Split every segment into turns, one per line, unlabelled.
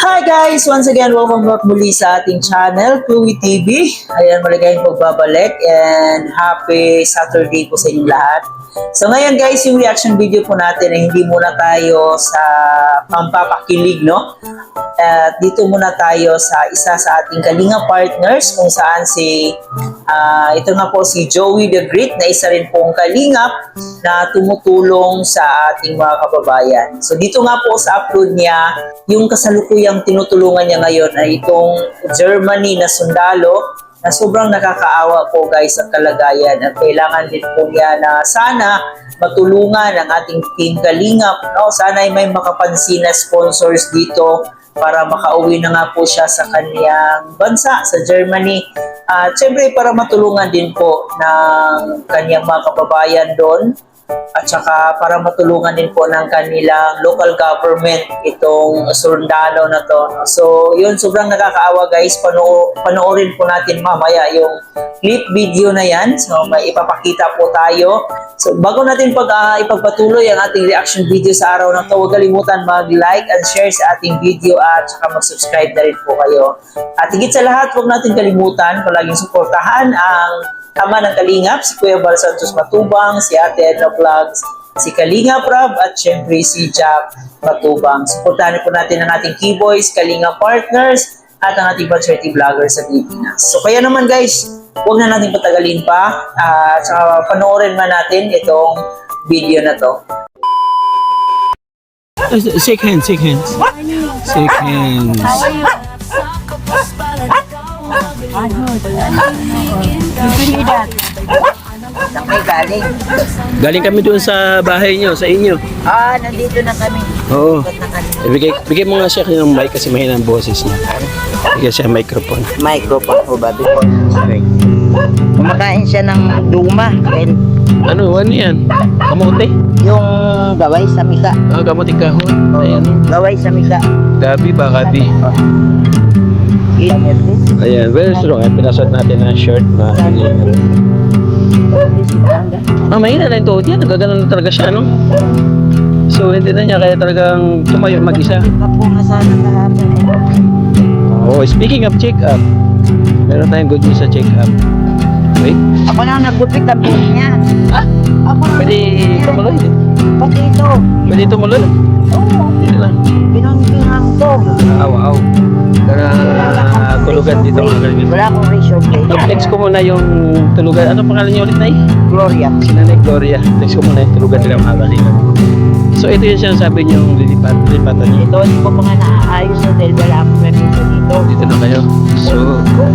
Hi guys! Once again, welcome back muli sa ating channel, Chloe TV. Ayan, maligayang pagbabalik and happy Saturday po sa inyong lahat. So ngayon guys, yung reaction video po natin ay hindi muna tayo sa pampapakilig, no? At dito muna tayo sa isa sa ating kalinga partners kung saan ito nga po si Joey the Great na isa rin pong kalingap na tumutulong sa ating mga kababayan. So dito nga po sa upload niya, yung kasalukuyang tinutulungan niya ngayon ay itong Germany na sundalo na sobrang nakakaawa po guys ang kalagayan at kailangan din po niya na sana matulungan ang ating team kalingap, no? Sana ay may makapansin na sponsors dito para makauwi na nga po siya sa kaniyang bansa, sa Germany. At syempre para matulungan din po ng kaniyang mga kababayan doon. At saka para matulungan din po ng kanilang local government itong sundalo na to. So yun, sobrang nakakaawa guys. Panoorin po natin mamaya yung clip video na yan. So may ipapakita po tayo. So bago natin ipagpatuloy ang ating reaction video sa araw na to, huwag kalimutan mag-like and share sa ating video at saka mag-subscribe na rin po kayo. At higit sa lahat, huwag natin kalimutan palaging suportahan ang ama ng Kalingap, si Kuya Bal Santos Matubang, si Ate Edna Vlogs, si Kalingap Rob, at syempre si Jack Matubang. Suportahan po natin ang ating Keyboys, Kalingap Partners, at ang ating Panswerte Vloggers sa Pilipinas. So kaya naman guys, huwag na natin patagalin pa, at saka panoorin man natin itong video na to.
Shake hands, shake hands. Shake hands.
How are you?
Saan kayo galing?
Galing kami doon sa bahay nyo, sa inyo.
Nandito na kami.
Oo.
Ikot na kami.
Bigay mo nga siya ng mic kasi mahina ang boses niya. Bigay siya microphone.
Microphone po ba? Before straight. Kumakain siya ng duma. Well,
Ano yan? Kamote?
yung gaway sa mika.
Kamote kahon. Ayan.
Gaway sa mika.
Gabi ba, gabi? Ayan, very strong. At pinasot natin ang shirt na mahina na yung tuhod niya. Nagaganon na talaga siya, no? So, hindi na niya kaya talagang tumayo mag-isa.
Kapunga sana kahapon.
Oh, speaking of check-up, meron tayong good news sa check-up. Wait.
Ako na naggupit ang buhok niya. Ako na
Pwede tumuloy din.
Pati ito.
Pwede tumuloy.
Oo.
Hindi lang.
Pinuntingan ko.
Wow. Para tulugan dito ang galing.
Wala akong ratio blade.
I-flex ko muna yung tulugan. Ano pangalan niyo ulit, Nay?
Gloria.
Si Nanay Gloria. Flex ko muna yung tulugan nila mga galingan. So ito yung sinasabi niyong lilipatan niyo.
Ito, hindi ko mga naaayos na dahil wala akong lamisa dito.
Dito na kayo. So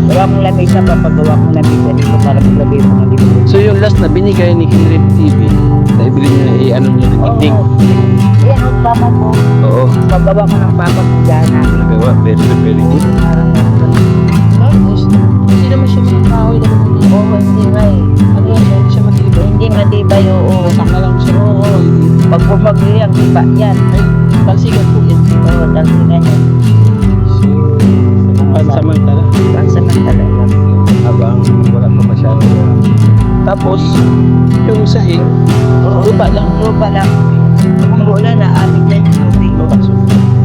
Wala akong lamisa, papagawa akong lamisa dito para maglagay ko ng dito.
yung last na binigay ni Henry TV, na ibili niyo na i-ano niyo ng ending.
Yan, ang tama mo.
Oo.
Pagawa ko ng papagana.
Nagawa. Very good, very good.
Hindi naman siya mga kahoy na naman.
Oo, hindi ba eh.
Hindi siya matibay.
Hindi matibay, oo.
Masak na lang siya.
Oo. Pag bumagay ang iba, yan.
Talsigan po yan.
Oo, talsigan yan.
So, pansamantala.
Pansamantala yan.
Habang wala pa masyado. Tapos, yung sahig, lupa lang.
Lupa lang. Kung wala na, amin din yung tubig.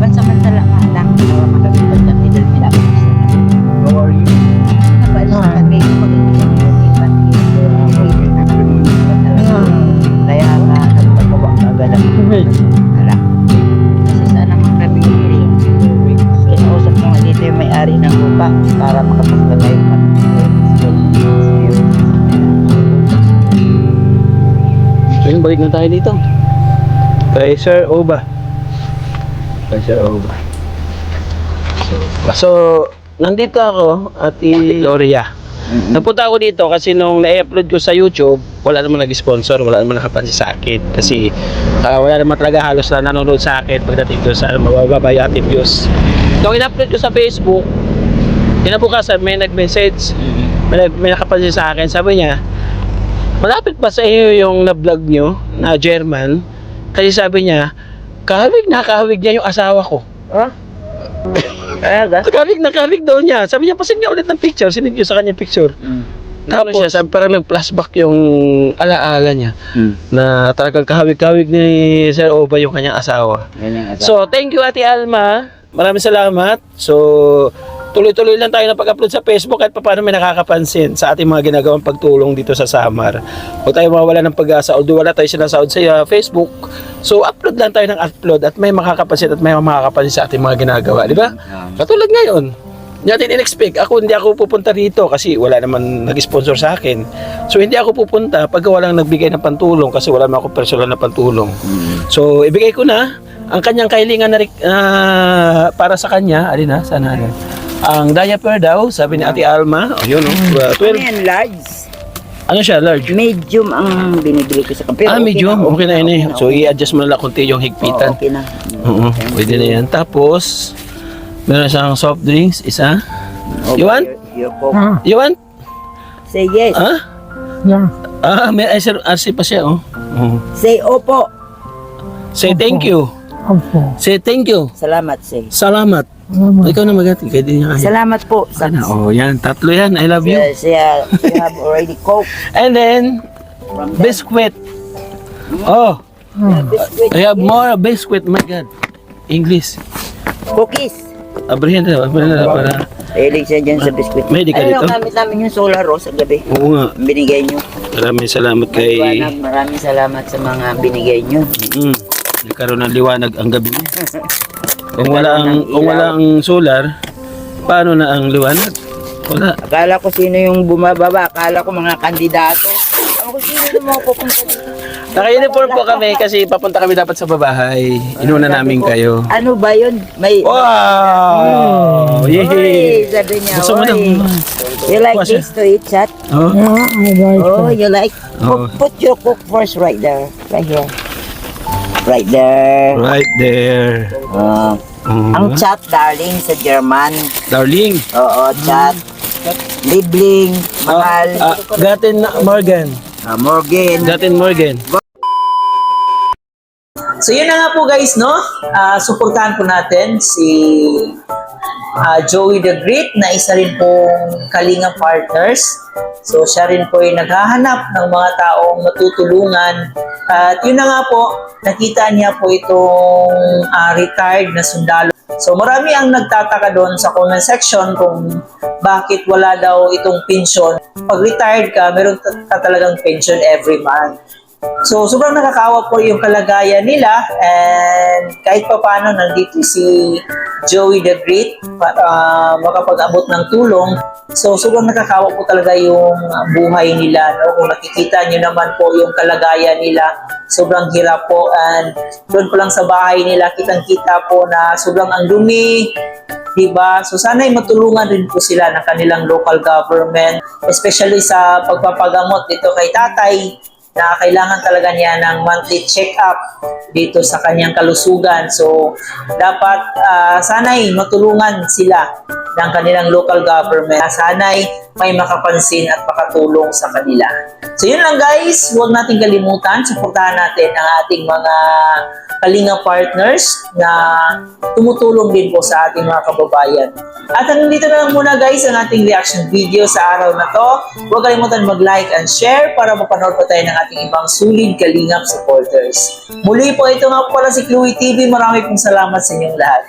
Pansamantala nga lang. Makakapag na nila nila.
How are you?
Nabalik sa kami. Pag-iipan dito. Kaya nga, nagpagawa ka agad ang pansamantala. Kasi sana magkabigay. Kinausap ko nga dito yung may-ari ng lupa para makapaglagay yung
So yun, balik na tayo dito. Kay Sir Oba. Kay Sir Oba. So, nandito ako, Ate Gloria. Napunta ako dito kasi nung na-upload ko sa YouTube, wala naman nag-sponsor, wala naman nakapansin sa akin. Kasi wala naman talaga halos na nanonood sa akin pagdating ko sa mababa yung ating views. Nung in-upload ko sa Facebook, kinabukasan may nag-message, may nakapansin sa akin, sabi niya, malapit pa sa iyo yung na-vlog nyo na German, kasi sabi niya, kahawig niya yung asawa ko.
Huh?
Kahawig daw niya. Sabi niya, pasin niya ulit ng picture, sinigyo sa kanya picture. Tapos siya, sabi, parang nag-flashback yung alaala niya na talagang kahawig-kahawig ni Sir Oba yung kanyang asawa. So, thank you Ate Alma. Maraming salamat. So, tuloy-tuloy lang tayo na pag-upload sa Facebook at paano may nakakapansin sa ating mga ginagawang pagtulong dito sa Samar. Huwag tayo mawala ng pag-asa. Although wala tayo sinasahod sa Facebook, so upload lang tayo ng upload at may makakapansin at may makakapansin sa ating mga ginagawa. Di ba? Katulad ngayon, hindi natin in-expect. Hindi ako pupunta rito kasi wala naman nag-sponsor sa akin. So, hindi ako pupunta pag walang nagbigay ng pantulong kasi wala naman ako personal na pantulong. So, ibigay ko na ang kanyang kahilingan na para sa kanya. Alin na? Sana ano? Ang diaper daw, sabi ni Ate Alma. Ayun, 12.
Yan, large.
Ano siya, large?
Medium ang binibili ko sa kampi.
Medium. Okay na yun eh. So, i-adjust mo na lang konti yung higpitan.
Okay na.
Oo, pwede na yan. Tapos, meron siyang soft drinks, isa. You want? You want?
Say yes.
May RC pa siya, oh.
Say opo.
Say thank you. Say thank you.
Salamat, say.
Salamat. Ikaw na magati. Kaya din niya kaya.
Salamat po.
Sana. Oh, yan. Tatlo yan. I love you.
Yes, yeah, you have already coke.
And then, biscuit. Oh,
Biscuit.
I have more biscuit. My God. English.
Cookies.
Abrihan na para.
Mahilig siya dyan sa biscuit.
May di ka
Ano,
dito?
gamit namin yung solar rose sa gabi.
Oo nga.
Binigay nyo.
Maraming salamat kay...
Maraming salamat sa mga binigay nyo.
Nagkaroon ng liwanag ang gabi niya. Kung wala ang solar, paano na ang liwanag? Wala.
Akala ko sino yung bumababa. Akala ko mga kandidato. Ako sino yung mga pupunta dito.
Naka-uniform po kami kasi papunta kami dapat sa babahay. Inuna namin kayo.
Ano ba yun? May...
Wow!
Oy,
Yehey!
sabi niya,
Gusto mo na?
oy. You like
Kuha siya.
this to eat, chat?
Oh?
Oh, you like?
Oo.
Put your cook first right there. Right here. Right there.
Right there.
Ang chat, darling, sa German.
Darling.
Oo, chat. Liebling, mahal.
Gatin Morgan.
Morgan.
Gatin Morgan.
So yun na nga po guys, no? Suportahan po natin si Joey the Great na isa rin pong Kalinga Partners. So siya rin po ay naghahanap ng mga taong matutulungan. At yun na nga po, nakita niya po itong retired na sundalo. So marami ang nagtataka doon sa comment section kung bakit wala daw itong pension. Pag retired ka, meron ka talagang pension every month. So, sobrang nakakawa po yung kalagayan nila and kahit pa paano nandito si Joey the Great para makapag-abot ng tulong. So, sobrang nakakawa po talaga yung buhay nila. No? Kung nakikita nyo naman po yung kalagayan nila, sobrang hirap po and doon po lang sa bahay nila, kitang-kita po na sobrang ang dumi, diba? So sana'y matulungan rin po sila ng kanilang local government, especially sa pagpapagamot dito kay tatay na kailangan talaga niya ng monthly check-up dito sa kanyang kalusugan. So, dapat sana'y matulungan sila ng kanilang local government. Sana'y may makapansin at makatulong sa kanila. So, yun lang guys. Huwag natin kalimutan. Suportahan natin ang ating mga Kalinga Partners na tumutulong din po sa ating mga kababayan. At hanggang dito na lang muna guys ang ating reaction video sa araw na to. Huwag kalimutan mag-like and share para mapanood pa tayo ng ating ibang sulit Kalingap supporters. Muli po, ito nga po pala si Chloe TV. Marami pong salamat sa inyong lahat.